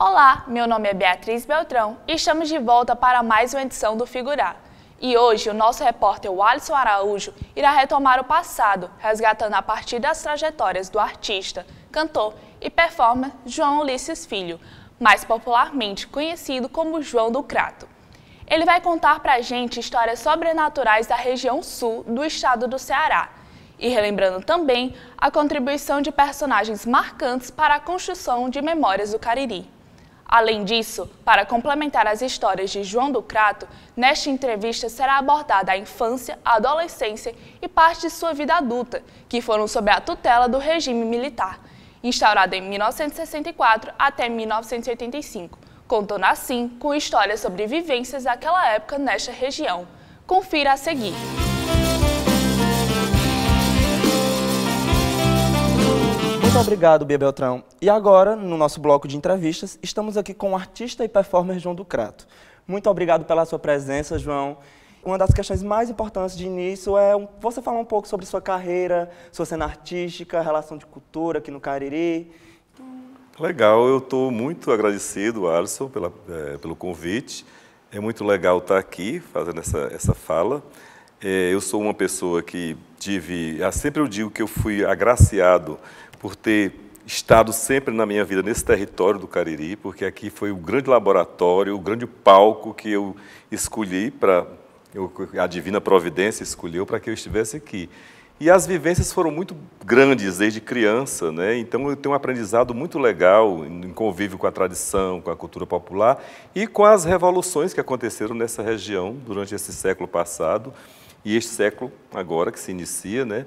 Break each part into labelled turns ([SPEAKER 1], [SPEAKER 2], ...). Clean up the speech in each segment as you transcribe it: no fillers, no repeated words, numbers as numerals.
[SPEAKER 1] Olá, meu nome é Beatriz Beltrão e estamos de volta para mais uma edição do Figurar. E hoje o nosso repórter Alisson Araújo irá retomar o passado, resgatando a partir das trajetórias do artista, cantor e performer João Ulisses Filho, mais popularmente conhecido como João do Crato. Ele vai contar pra gente histórias sobrenaturais da região sul do estado do Ceará, e relembrando também a contribuição de personagens marcantes para a construção de memórias do Cariri. Além disso, para complementar as histórias de João do Crato, nesta entrevista será abordada a infância, a adolescência e parte de sua vida adulta, que foram sob a tutela do regime militar, instaurado em 1964 até 1985, contando assim com histórias sobre vivências daquela época nesta região. Confira a seguir.
[SPEAKER 2] Muito obrigado, Bia Beltrão. E agora, no nosso bloco de entrevistas, estamos aqui com o artista e performer João do Crato. Muito obrigado pela sua presença, João. Uma das questões mais importantes de início é você falar um pouco sobre sua carreira, sua cena artística, relação de cultura aqui no Cariri.
[SPEAKER 3] Legal, eu estou muito agradecido, Alisson, pelo convite. É muito legal estar aqui fazendo essa fala. Eu sou uma pessoa que sempre eu digo que eu fui agraciado por ter estado sempre na minha vida nesse território do Cariri, porque aqui foi o grande laboratório, o grande palco que eu escolhi a Divina Providência escolheu para que eu estivesse aqui. E as vivências foram muito grandes desde criança, né? Então eu tenho um aprendizado muito legal em convívio com a tradição, com a cultura popular e com as revoluções que aconteceram nessa região durante esse século passado e este século agora que se inicia, né?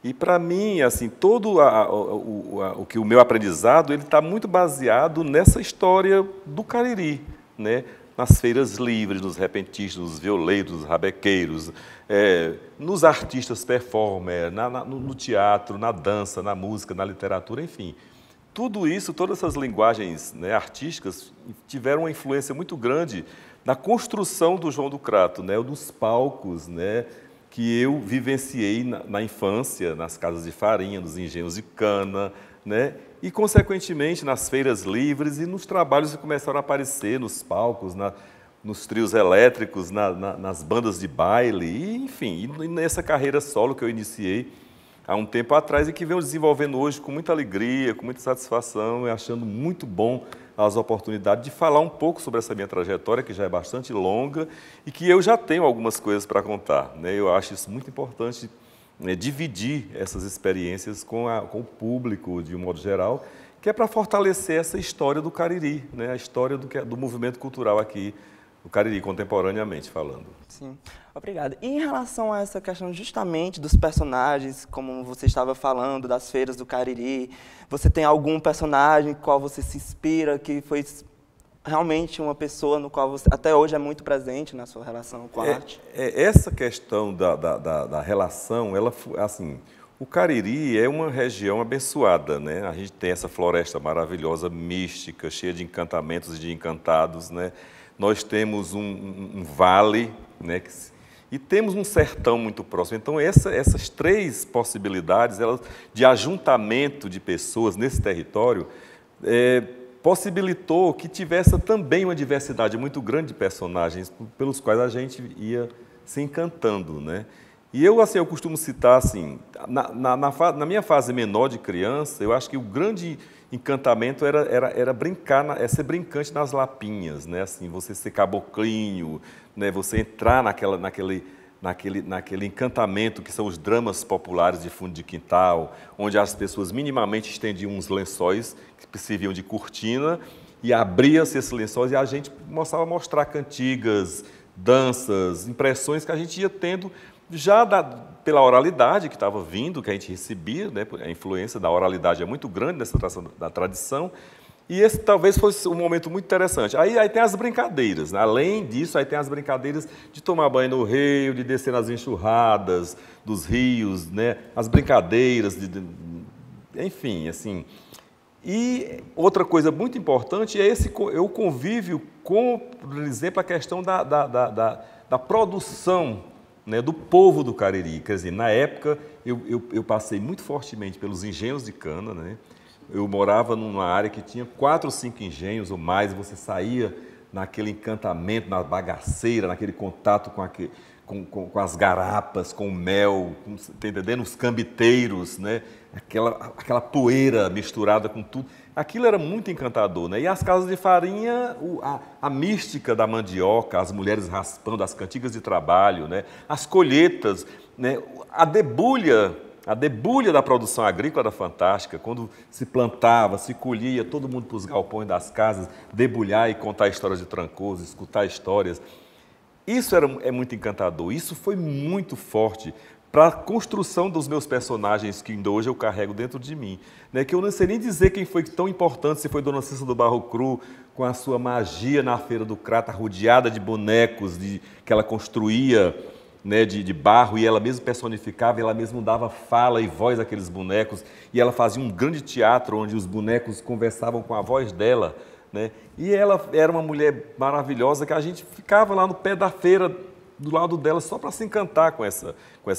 [SPEAKER 3] E para mim, assim, todo o meu aprendizado ele está muito baseado nessa história do Cariri, né? Nas feiras livres, nos repentistas, nos violeiros, nos rabequeiros, nos artistas performer, no teatro, na dança, na música, na literatura, enfim. Tudo isso, todas essas linguagens, né, artísticas tiveram uma influência muito grande na construção do João do Crato, né, dos palcos, né, que eu vivenciei na infância, nas casas de farinha, nos engenhos de cana, né? E, consequentemente, nas feiras livres e nos trabalhos que começaram a aparecer nos palcos, nos trios elétricos, nas bandas de baile, e, enfim, e nessa carreira solo que eu iniciei há um tempo atrás e que venho desenvolvendo hoje com muita alegria, com muita satisfação e achando muito bom as oportunidades de falar um pouco sobre essa minha trajetória, que já é bastante longa e que eu já tenho algumas coisas para contar, né? Eu acho isso muito importante, né, dividir essas experiências com o público, de um modo geral, que é para fortalecer essa história do Cariri, né? A história do movimento cultural aqui no Cariri, contemporaneamente falando.
[SPEAKER 2] Sim, obrigado. E em relação a essa questão justamente dos personagens, como você estava falando, das feiras do Cariri, você tem algum personagem com qual você se inspira, que foi realmente uma pessoa no qual você, até hoje, é muito presente na sua relação com a arte?
[SPEAKER 3] Essa questão da relação, assim, o Cariri é uma região abençoada, né? A gente tem essa floresta maravilhosa, mística, cheia de encantamentos e de encantados, né? Nós temos um vale, né? E temos um sertão muito próximo. Então, essas três possibilidades de ajuntamento de pessoas nesse território possibilitou que tivesse também uma diversidade muito grande de personagens pelos quais a gente ia se encantando, né? E eu costumo citar, assim, na minha fase menor de criança, eu acho que o grande encantamento era brincar, ser brincante nas lapinhas, né? Assim, você ser caboclinho, né? Você entrar naquele encantamento que são os dramas populares de fundo de quintal, onde as pessoas minimamente estendiam uns lençóis que serviam de cortina e abria-se esses lençóis e a gente mostrar cantigas, danças, impressões que a gente ia tendo já pela oralidade que estava vindo, que a gente recebia, né? A influência da oralidade é muito grande nessa da tradição, e esse talvez fosse um momento muito interessante. Aí tem as brincadeiras, né? Além disso, aí tem as brincadeiras de tomar banho no rio, de descer nas enxurradas dos rios, né? As brincadeiras, enfim, assim. E outra coisa muito importante é o convívio com, por exemplo, a questão da produção, né, do povo do Cariri. Quer dizer, na época, eu passei muito fortemente pelos engenhos de cana, né? eu morava numa área que tinha 4 ou 5 engenhos ou mais, você saía naquele encantamento, na bagaceira, naquele contato com as garapas, com o mel, tá entendendo? Os cambiteiros, né? Aquela poeira misturada com tudo. Aquilo era muito encantador, né? E as casas de farinha, a mística da mandioca, as mulheres raspando, as cantigas de trabalho, né? As colheitas, né? A debulha da produção agrícola era fantástica. Quando se plantava, se colhia, todo mundo para os galpões das casas, debulhar e contar histórias de Trancoso, escutar histórias. Isso é muito encantador, isso foi muito forte para a construção dos meus personagens que ainda hoje eu carrego dentro de mim. Né? Que eu não sei nem dizer quem foi tão importante, se foi Dona Cissa do Barro Cru, com a sua magia na Feira do Crato, rodeada de bonecos que ela construía, né, de barro, e ela mesma personificava, ela mesma dava fala e voz àqueles bonecos, e ela fazia um grande teatro onde os bonecos conversavam com a voz dela. Né? E ela era uma mulher maravilhosa que a gente ficava lá no pé da feira, do lado dela, só para se encantar com essa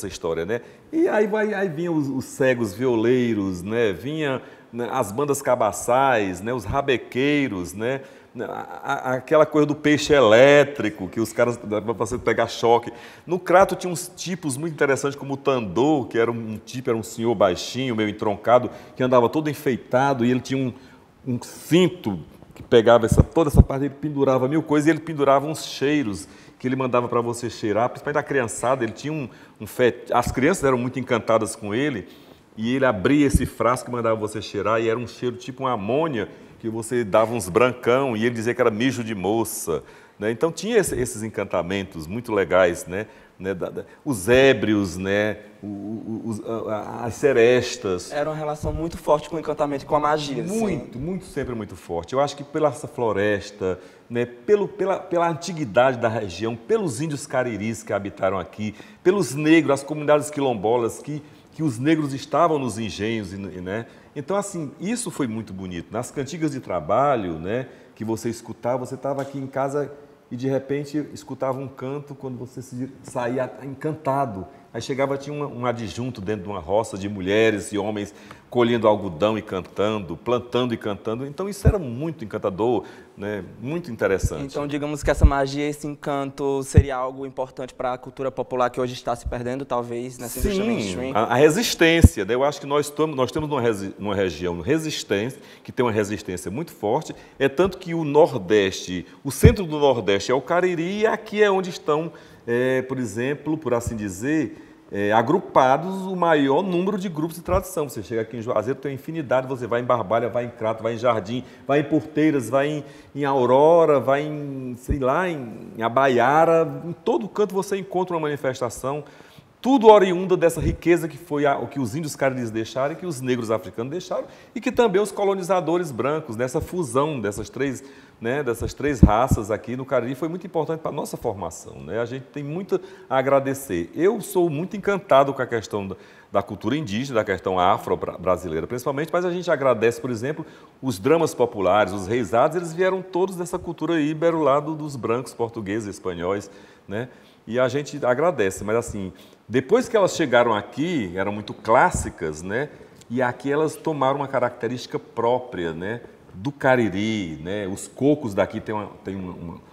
[SPEAKER 3] história. Né? E aí vinham os cegos violeiros, né? Vinha, né, as bandas cabaçais, né? Os rabequeiros, né? Aquela coisa do peixe elétrico, que os caras, para você pegar choque. No Crato tinha uns tipos muito interessantes, como o Tandô, que era era um senhor baixinho, meio entroncado, que andava todo enfeitado, e ele tinha um cinto que pegava toda essa parte, ele pendurava mil coisas, e ele pendurava uns cheiros que ele mandava para você cheirar, principalmente a criançada. Ele tinha as crianças eram muito encantadas com ele, e ele abria esse frasco e mandava você cheirar, e era um cheiro tipo uma amônia, que você dava uns brancão, e ele dizia que era mijo de moça. Né? Então tinha esses encantamentos muito legais, né? Os ébrios, né? As serestas.
[SPEAKER 2] Era uma relação muito forte com o encantamento e com a magia.
[SPEAKER 3] Muito, sempre muito forte. Eu acho que pela essa floresta, né? Pela antiguidade da região, pelos índios cariris que habitaram aqui, pelos negros, as comunidades quilombolas que os negros estavam nos engenhos, né? Então, assim, isso foi muito bonito. Nas cantigas de trabalho, né? Que você escutava, você estava aqui em casa e de repente escutava um canto quando você saía encantado. Aí chegava, tinha um adjunto dentro de uma roça de mulheres e homens colhendo algodão e cantando, plantando e cantando. Então isso era muito encantador, né? Muito interessante.
[SPEAKER 2] Então digamos que essa magia, esse encanto seria algo importante para a cultura popular que hoje está se perdendo, talvez, nessa indústria mainstream.
[SPEAKER 3] A resistência, né? Eu acho que nós temos numa região resistência, que tem uma resistência muito forte, é tanto que o Nordeste, o centro do Nordeste é o Cariri, e aqui é onde estão, por exemplo, por assim dizer, agrupados o maior número de grupos de tradição. Você chega aqui em Juazeiro, tem uma infinidade, você vai em Barbalha, vai em Crato, vai em Jardim, vai em Porteiras, vai em Aurora, vai em, sei lá, em Abaiara, em todo canto você encontra uma manifestação, tudo oriunda dessa riqueza que foi o que os índios cariris deixaram e que os negros africanos deixaram, e que também os colonizadores brancos, nessa fusão dessas três raças aqui no Cariri, foi muito importante para a nossa formação. Né? A gente tem muito a agradecer. Eu sou muito encantado com a questão da cultura indígena, da questão afro-brasileira principalmente, mas a gente agradece, por exemplo, os dramas populares, os reisados, eles vieram todos dessa cultura íbero lá dos brancos, portugueses, espanhóis, né? E a gente agradece, mas assim, depois que elas chegaram aqui, eram muito clássicas, né? E aqui elas tomaram uma característica própria, né? Do Cariri, né? Os cocos daqui têm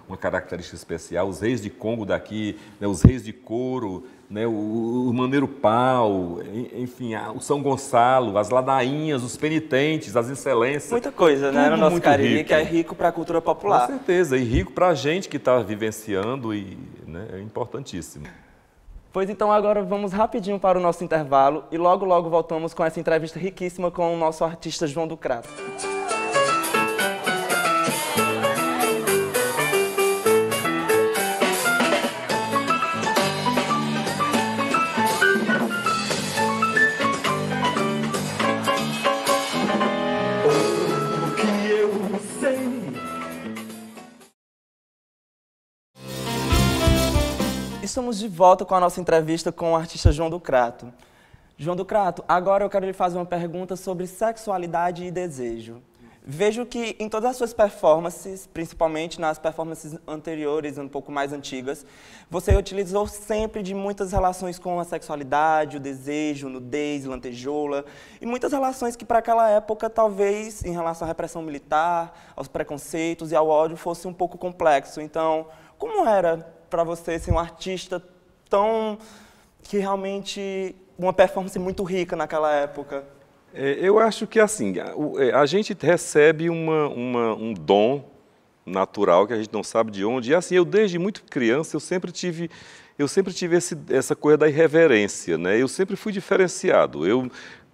[SPEAKER 3] uma característica especial, os reis de Congo daqui, né? Os reis de couro, né? O maneiro pau, enfim, o São Gonçalo, as ladainhas, os penitentes, as excelências.
[SPEAKER 2] Muita coisa, né? No nosso Cariri, rico. Que é rico para a cultura popular.
[SPEAKER 3] Com certeza, e rico para a gente que está vivenciando, e né? É importantíssimo.
[SPEAKER 2] Pois então agora vamos rapidinho para o nosso intervalo e logo voltamos com essa entrevista riquíssima com o nosso artista João do Crato. Estamos de volta com a nossa entrevista com o artista João do Crato. João do Crato, agora eu quero lhe fazer uma pergunta sobre sexualidade e desejo. Vejo que em todas as suas performances, principalmente nas performances anteriores, um pouco mais antigas, você utilizou sempre de muitas relações com a sexualidade, o desejo, nudez, lantejoula, e muitas relações que para aquela época, talvez, em relação à repressão militar, aos preconceitos e ao ódio, fosse um pouco complexo. Então, como era para você ser um artista tão... que realmente... uma performance muito rica naquela época?
[SPEAKER 3] Eu acho que assim, a gente recebe um dom natural que a gente não sabe de onde. E assim, eu desde muito criança, eu sempre tive essa coisa da irreverência, né? Eu sempre fui diferenciado.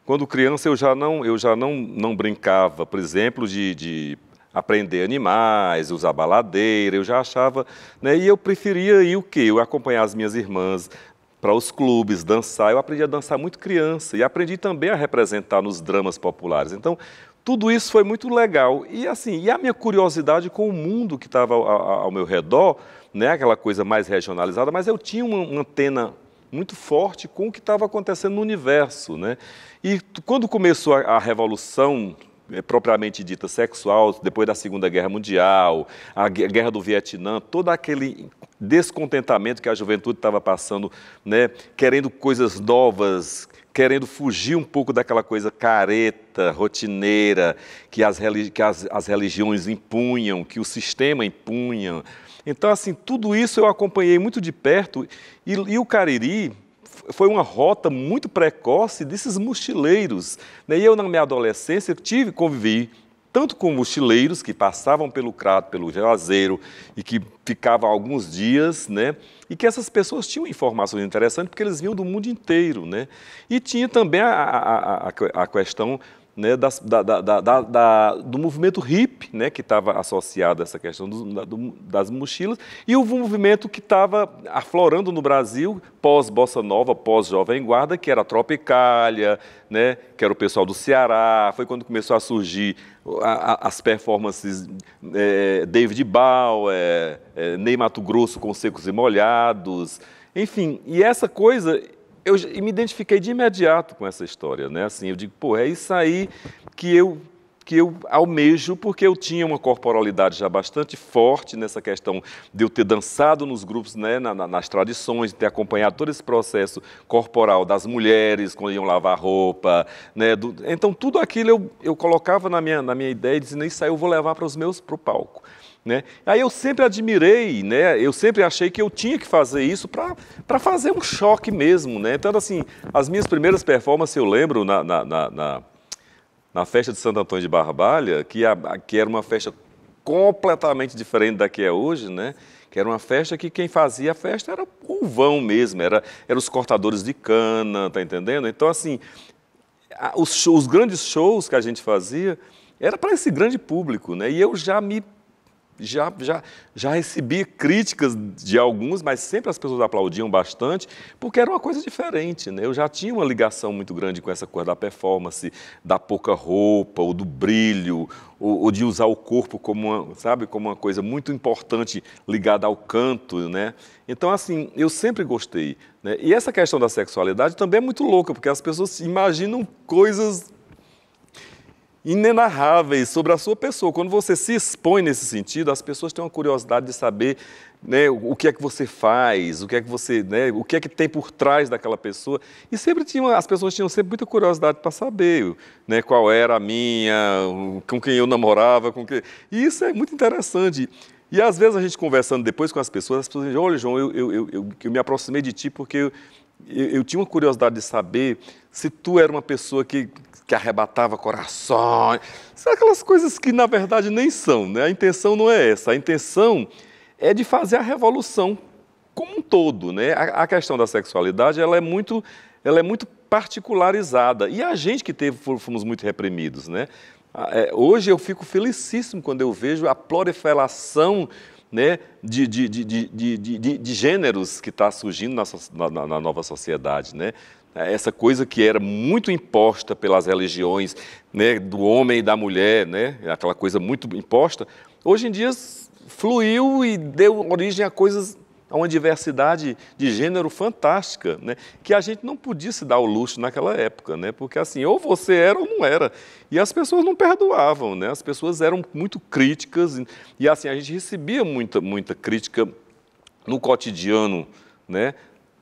[SPEAKER 3] Quando criança, eu já não brincava, por exemplo, de aprender animais, usar baladeira, eu já achava, né? E eu preferia ir o quê? Eu acompanhar as minhas irmãs para os clubes, dançar. Eu aprendi a dançar muito criança e aprendi também a representar nos dramas populares. Então, tudo isso foi muito legal. E assim, e a minha curiosidade com o mundo que estava ao meu redor, né, aquela coisa mais regionalizada, mas eu tinha uma antena muito forte com o que estava acontecendo no universo, né? E quando começou a Revolução propriamente dita sexual, depois da Segunda Guerra Mundial, a Guerra do Vietnã, todo aquele descontentamento que a juventude estava passando, né, querendo coisas novas, querendo fugir um pouco daquela coisa careta, rotineira, que as religiões impunham, que o sistema impunha. Então, assim, tudo isso eu acompanhei muito de perto, e o Cariri foi uma rota muito precoce desses mochileiros, né? E eu, na minha adolescência, convivi tanto com mochileiros que passavam pelo Crato, pelo Juazeiro, e que ficavam alguns dias, né? E que essas pessoas tinham informações interessantes, porque eles vinham do mundo inteiro, né? E tinha também a questão, né, do movimento hippie, né, que estava associado a essa questão das mochilas, e o movimento que estava aflorando no Brasil, pós-Bossa Nova, pós-Jovem Guarda, que era a Tropicália, né, que era o pessoal do Ceará. Foi quando começou a surgir as performances David Bauer, Ney Matogrosso com Secos e Molhados, enfim, e essa coisa... Eu me identifiquei de imediato com essa história, né? Assim, eu digo, pô, é isso aí que eu almejo, porque eu tinha uma corporalidade já bastante forte nessa questão de eu ter dançado nos grupos, né, nas tradições, de ter acompanhado todo esse processo corporal das mulheres quando iam lavar roupa, né? Então, tudo aquilo eu colocava na minha ideia e dizia, isso aí eu vou levar para o palco. Né? Aí eu sempre admirei, né? Eu sempre achei que eu tinha que fazer isso para fazer um choque mesmo, né? Então, assim, as minhas primeiras performances, eu lembro na festa de Santo Antônio de Barbalha, que era uma festa completamente diferente da que é hoje, né? Que era uma festa que quem fazia a festa era o povão mesmo, era os cortadores de cana, tá entendendo? Então, assim, os grandes shows que a gente fazia era para esse grande público, né? E eu já recebi críticas de alguns, mas sempre as pessoas aplaudiam bastante, porque era uma coisa diferente, né? Eu já tinha uma ligação muito grande com essa coisa da performance, da pouca roupa, ou do brilho, ou de usar o corpo como uma coisa muito importante ligada ao canto, né? Então, assim, eu sempre gostei, né? E essa questão da sexualidade também é muito louca, porque as pessoas imaginam coisas inenarráveis sobre a sua pessoa. Quando você se expõe nesse sentido, as pessoas têm uma curiosidade de saber, né, o que é que você faz, o que é que você, né, o que é que tem por trás daquela pessoa. E as pessoas tinham sempre muita curiosidade para saber, né, qual era a minha, com quem eu namorava, E isso é muito interessante. E às vezes a gente conversando depois com as pessoas dizem, olha, João, eu me aproximei de ti porque eu tinha uma curiosidade de saber se tu era uma pessoa que arrebatava corações. São aquelas coisas que, na verdade, nem são, né? A intenção não é essa. A intenção é de fazer a revolução como um todo, né? A questão da sexualidade, ela é muito particularizada. E a gente que fomos muito reprimidos, né? Hoje eu fico felicíssimo quando eu vejo a proliferação, né, de gêneros que está surgindo na nova sociedade, né? Essa coisa que era muito imposta pelas religiões, né, do homem e da mulher, né, aquela coisa muito imposta, hoje em dia fluiu e deu origem a coisas a uma diversidade de gênero fantástica, né? Que a gente não podia se dar o luxo naquela época, né? Porque assim, ou você era ou não era. E as pessoas não perdoavam, né? As pessoas eram muito críticas e assim, a gente recebia muita crítica no cotidiano, né,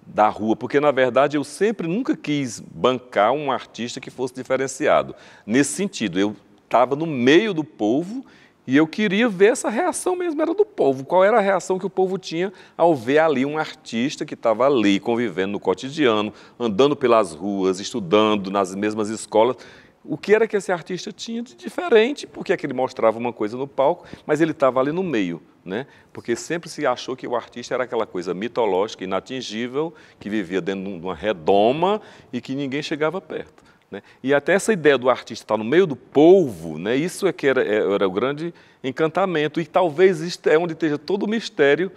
[SPEAKER 3] da rua, porque, na verdade, eu nunca quis bancar um artista que fosse diferenciado. Nesse sentido, eu estava no meio do povo e eu queria ver essa reação mesmo, era do povo. Qual era a reação que o povo tinha ao ver ali um artista que estava ali, convivendo no cotidiano, andando pelas ruas, estudando nas mesmas escolas. O que era que esse artista tinha de diferente, porque é que ele mostrava uma coisa no palco, mas ele estava ali no meio, né? Porque sempre se achou que o artista era aquela coisa mitológica, inatingível, que vivia dentro de uma redoma e que ninguém chegava perto, né? E até essa ideia do artista estar no meio do povo, né? Isso é que era o grande encantamento, e talvez isso é onde esteja todo o mistério,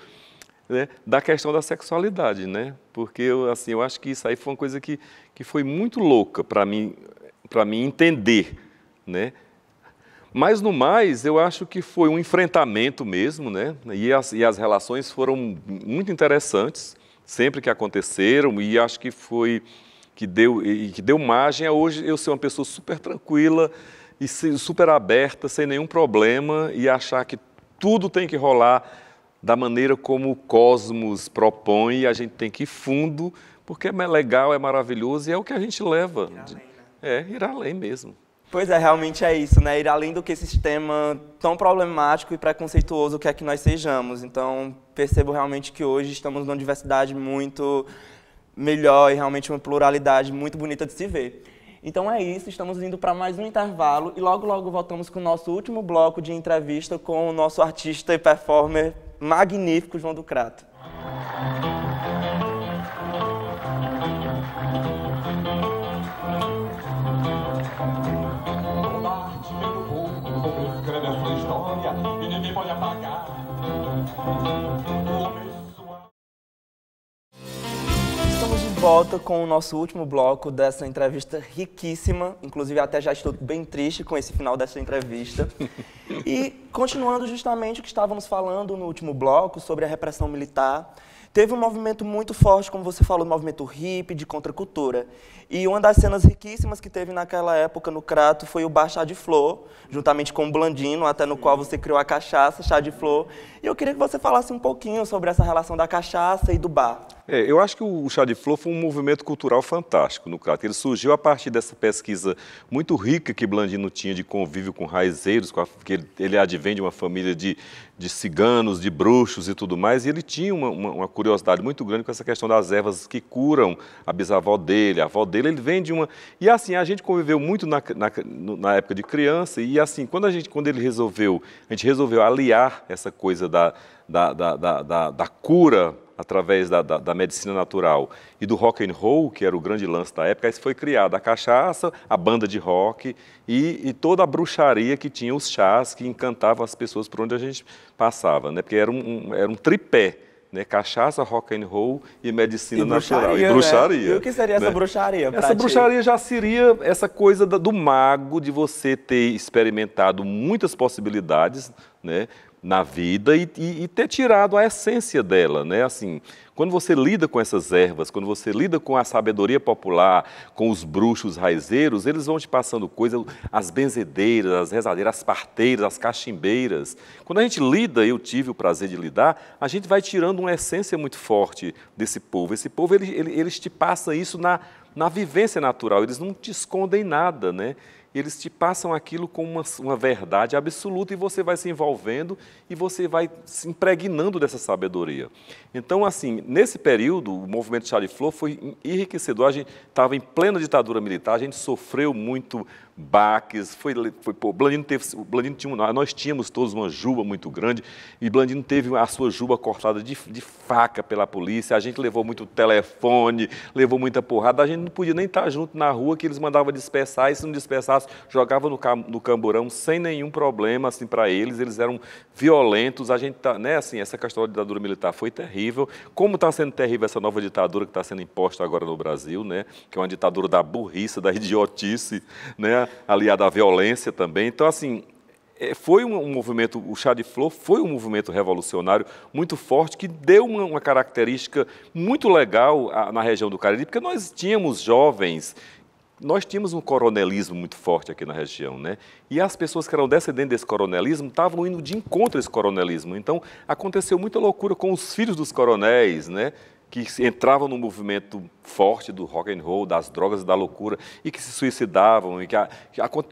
[SPEAKER 3] né, da questão da sexualidade, né? Porque eu acho que isso aí foi uma coisa que foi muito louca para mim entender, né? Mas, no mais, eu acho que foi um enfrentamento mesmo, né? E as relações foram muito interessantes, sempre que aconteceram, e acho que deu margem a hoje eu ser uma pessoa super tranquila e super aberta, sem nenhum problema, e achar que tudo tem que rolar da maneira como o cosmos propõe, e a gente tem que ir fundo, porque é legal, é maravilhoso, e é o que a gente leva. Ir além mesmo.
[SPEAKER 2] Pois é, realmente é isso, né? Ir além do que esse sistema tão problemático e preconceituoso que é que nós sejamos. Então, percebo realmente que hoje estamos numa diversidade muito melhor e realmente uma pluralidade muito bonita de se ver. Então é isso, estamos indo para mais um intervalo e logo voltamos com o nosso último bloco de entrevista com o nosso artista e performer magnífico, João do Crato. Estamos de volta com o nosso último bloco dessa entrevista riquíssima. Inclusive, até já estou bem triste com esse final dessa entrevista. E, continuando justamente o que estávamos falando no último bloco, sobre a repressão militar, teve um movimento muito forte, como você falou, um movimento hippie, de contracultura. E uma das cenas riquíssimas que teve naquela época no Crato foi o bar Chá de Flor, juntamente com o Blandino, até no qual você criou a cachaça, Chá de Flor. E eu queria que você falasse um pouquinho sobre essa relação da cachaça e do bar.
[SPEAKER 3] Eu acho que o Chá de Flor foi um movimento cultural fantástico no Crato. Ele surgiu a partir dessa pesquisa muito rica que Blandino tinha de convívio com raizeiros, que ele advém de uma família de ciganos, de bruxos e tudo mais, e ele tinha uma curiosidade muito grande com essa questão das ervas que curam a bisavó dele, a avó dele, ele vem de uma... E assim, a gente conviveu muito na época de criança, e assim, quando a gente resolveu aliar essa coisa da cura através da medicina natural e do rock and roll, que era o grande lance da época, aí foi criada a cachaça, a banda de rock e toda a bruxaria que tinha os chás que encantavam as pessoas por onde a gente passava, né? Porque era um tripé, né? Cachaça, rock and roll e medicina natural. E bruxaria. Né?
[SPEAKER 2] E o que seria essa bruxaria?
[SPEAKER 3] Essa bruxaria já seria essa coisa do mago, de você ter experimentado muitas possibilidades, né, na vida e ter tirado a essência dela, né? Assim, quando você lida com essas ervas, quando você lida com a sabedoria popular, com os bruxos raizeiros, eles vão te passando coisas, as benzedeiras, as rezadeiras, as parteiras, as cachimbeiras. Quando a gente lida, eu tive o prazer de lidar, a gente vai tirando uma essência muito forte desse povo. Esse povo, eles te passam isso na vivência natural, eles não te escondem nada, né? Eles te passam aquilo como uma verdade absoluta e você vai se envolvendo e você vai se impregnando dessa sabedoria. Então, assim, nesse período, o movimento Chá de Flor foi enriquecedor. A gente estava em plena ditadura militar, a gente sofreu muito baques, Blandino tinha nós tínhamos todos uma juba muito grande e Blandino teve a sua juba cortada de faca pela polícia, a gente levou muito telefone, levou muita porrada, a gente não podia nem estar junto na rua, que eles mandavam dispersar, e se não dispersasse, jogava no camburão sem nenhum problema, assim, para eles eram violentos, a gente tá, né, assim, essa questão da ditadura militar foi terrível, como está sendo terrível essa nova ditadura que está sendo imposta agora no Brasil, né, que é uma ditadura da burrice, da idiotice, né, aliada à violência também. Então, assim, foi um movimento, o Chá de Flor foi um movimento revolucionário muito forte, que deu uma característica muito legal na região do Cariri, porque nós tínhamos jovens, nós tínhamos um coronelismo muito forte aqui na região, né? E as pessoas que eram descendentes desse coronelismo estavam indo de encontro a esse coronelismo. Então, aconteceu muita loucura com os filhos dos coronéis, né? Que entravam no movimento forte do rock and roll, das drogas e da loucura, e que se suicidavam, e que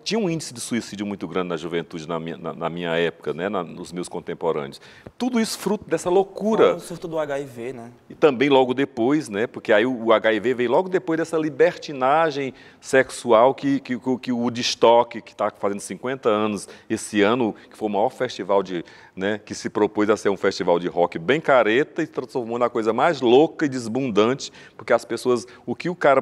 [SPEAKER 3] tinha um índice de suicídio muito grande na juventude na minha época, né, nos meus contemporâneos. Tudo isso fruto dessa loucura.
[SPEAKER 2] O surto do HIV, né?
[SPEAKER 3] E também logo depois, né, porque aí o HIV veio logo depois dessa libertinagem sexual que o Woodstock, que está fazendo 50 anos esse ano, que foi o maior festival que se propôs a ser um festival de rock bem careta e transformou na coisa mais louca e desbundante, porque as pessoas,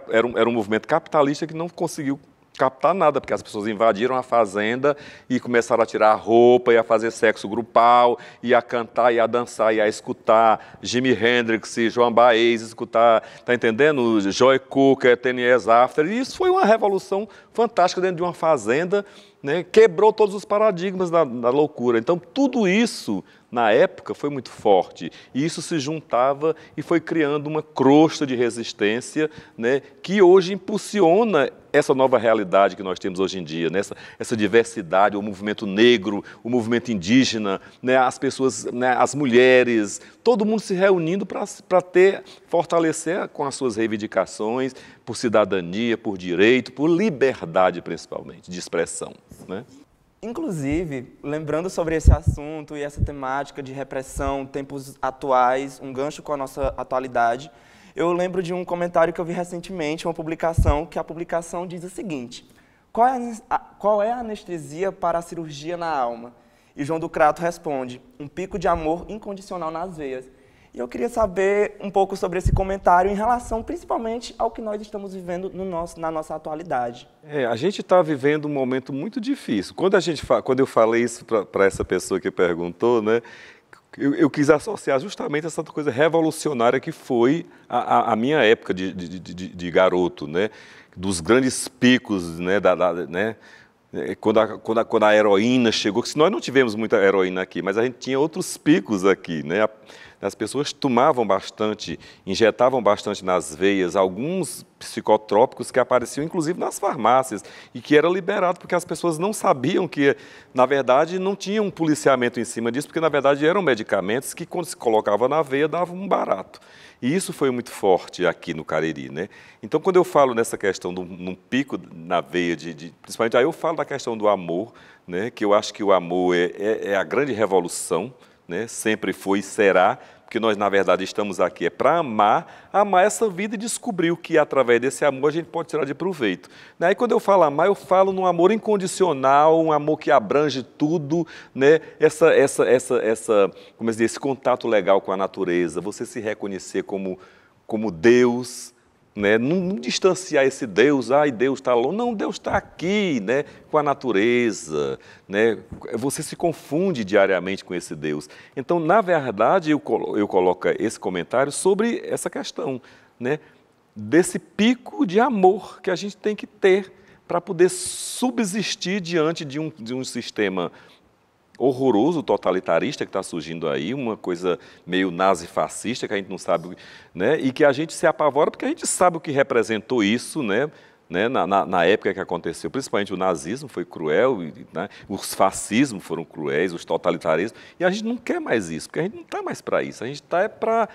[SPEAKER 3] era um movimento capitalista que não conseguiu captar nada, porque as pessoas invadiram a fazenda e começaram a tirar a roupa e a fazer sexo grupal, e a cantar, e a dançar, e a escutar Jimi Hendrix e Joan Baez, escutar, tá entendendo? Joy Cooker, 10 Years After, e isso foi uma revolução fantástica dentro de uma fazenda, né? Quebrou todos os paradigmas da loucura. Então, tudo isso, na época, foi muito forte. E isso se juntava e foi criando uma crosta de resistência, né, que hoje impulsiona essa nova realidade que nós temos hoje em dia, né? Essa diversidade, o movimento negro, o movimento indígena, né? As pessoas, né? As mulheres, todo mundo se reunindo para fortalecer com as suas reivindicações por cidadania, por direito, por liberdade, principalmente, de expressão, né?
[SPEAKER 2] Inclusive, lembrando sobre esse assunto e essa temática de repressão, tempos atuais, um gancho com a nossa atualidade, eu lembro de um comentário que eu vi recentemente, uma publicação, que a publicação diz o seguinte: qual é a anestesia para a cirurgia na alma? E João do Crato responde: um pico de amor incondicional nas veias. E eu queria saber um pouco sobre esse comentário em relação principalmente ao que nós estamos vivendo na nossa atualidade.
[SPEAKER 3] A gente está vivendo um momento muito difícil. Quando eu falei isso para essa pessoa que perguntou, né, eu quis associar justamente essa coisa revolucionária que foi a minha época de garoto, né, dos grandes picos, né, quando a heroína chegou, que nós não tivemos muita heroína aqui, mas a gente tinha outros picos aqui, né? As pessoas tomavam bastante, injetavam bastante nas veias, alguns psicotrópicos que apareciam inclusive nas farmácias e que era liberado porque as pessoas não sabiam que, na verdade, não tinha um policiamento em cima disso, porque, na verdade, eram medicamentos que, quando se colocava na veia, davam um barato. E isso foi muito forte aqui no Cariri, né? Então, quando eu falo nessa questão de um pico na veia, principalmente aí eu falo da questão do amor, né? Que eu acho que o amor é a grande revolução, né? Sempre foi e será, porque nós, na verdade, estamos aqui para amar essa vida e descobrir o que, através desse amor, a gente pode tirar de proveito. Aí, quando eu falo amar, eu falo num amor incondicional, um amor que abrange tudo, né? Como eu dizer, esse contato legal com a natureza, você se reconhecer como Deus, né? Não distanciar esse Deus, Deus está longe. Não, Deus está aqui, né? Com a natureza, né? Você se confunde diariamente com esse Deus. Então, na verdade, eu coloco esse comentário sobre essa questão, né? Desse pico de amor que a gente tem que ter para poder subsistir diante de um sistema horroroso, totalitarista que está surgindo aí, uma coisa meio nazifascista que a gente não sabe, né? E que a gente se apavora porque a gente sabe o que representou isso, né? Na época que aconteceu, principalmente o nazismo foi cruel, né? Os fascismos foram cruéis, os totalitarismos, e a gente não quer mais isso, porque a gente não está mais para isso, a gente está para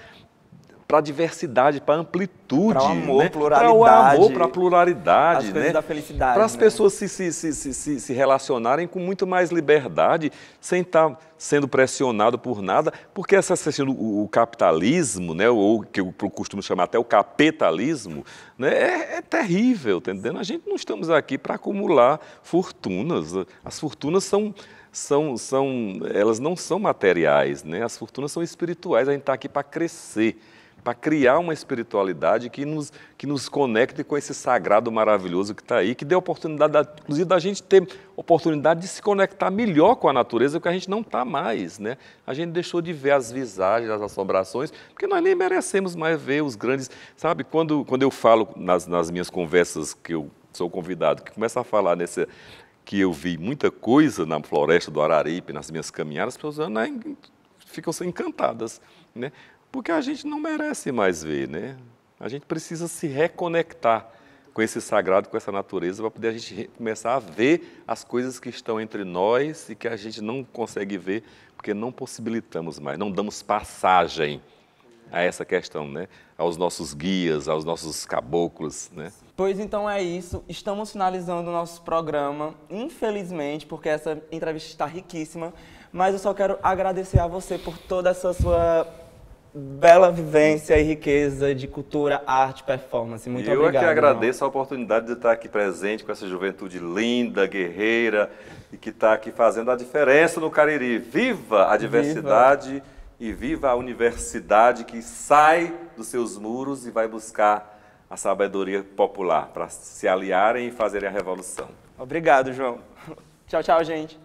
[SPEAKER 3] a diversidade, para a amplitude,
[SPEAKER 2] para o amor,
[SPEAKER 3] né?
[SPEAKER 2] pluralidade,
[SPEAKER 3] para o amor, para a pluralidade,
[SPEAKER 2] as coisas, né? Da felicidade,
[SPEAKER 3] para as
[SPEAKER 2] né?
[SPEAKER 3] pessoas se relacionarem com muito mais liberdade, sem estar sendo pressionado por nada, porque essa questão do capitalismo, né? Ou que eu costumo chamar até o capitalismo, né? É terrível, tá entendendo? A gente não estamos aqui para acumular fortunas, as fortunas elas não são materiais, né? As fortunas são espirituais, a gente está aqui para crescer, para criar uma espiritualidade que nos conecte com esse sagrado maravilhoso que está aí, que dê oportunidade, inclusive, da gente ter oportunidade de se conectar melhor com a natureza, porque a gente não está mais, né? A gente deixou de ver as visagens, as assombrações, porque nós nem merecemos mais ver os grandes... Sabe, quando eu falo nas minhas conversas, que eu sou convidado, que começa a falar que eu vi muita coisa na floresta do Araripe, nas minhas caminhadas, as pessoas ficam encantadas, né? Porque a gente não merece mais ver, né? A gente precisa se reconectar com esse sagrado, com essa natureza, para poder a gente começar a ver as coisas que estão entre nós e que a gente não consegue ver, porque não possibilitamos mais, não damos passagem a essa questão, né? Aos nossos guias, aos nossos caboclos, né?
[SPEAKER 2] Pois então é isso, estamos finalizando o nosso programa, infelizmente, porque essa entrevista está riquíssima, mas eu só quero agradecer a você por toda essa sua bela vivência e riqueza de cultura, arte, performance. Muito obrigado.
[SPEAKER 3] Eu é que agradeço a oportunidade de estar aqui presente com essa juventude linda, guerreira, e que está aqui fazendo a diferença no Cariri. Viva a diversidade e viva a universidade que sai dos seus muros e vai buscar a sabedoria popular para se aliarem e fazerem a revolução.
[SPEAKER 2] Obrigado, João. Tchau, tchau, gente.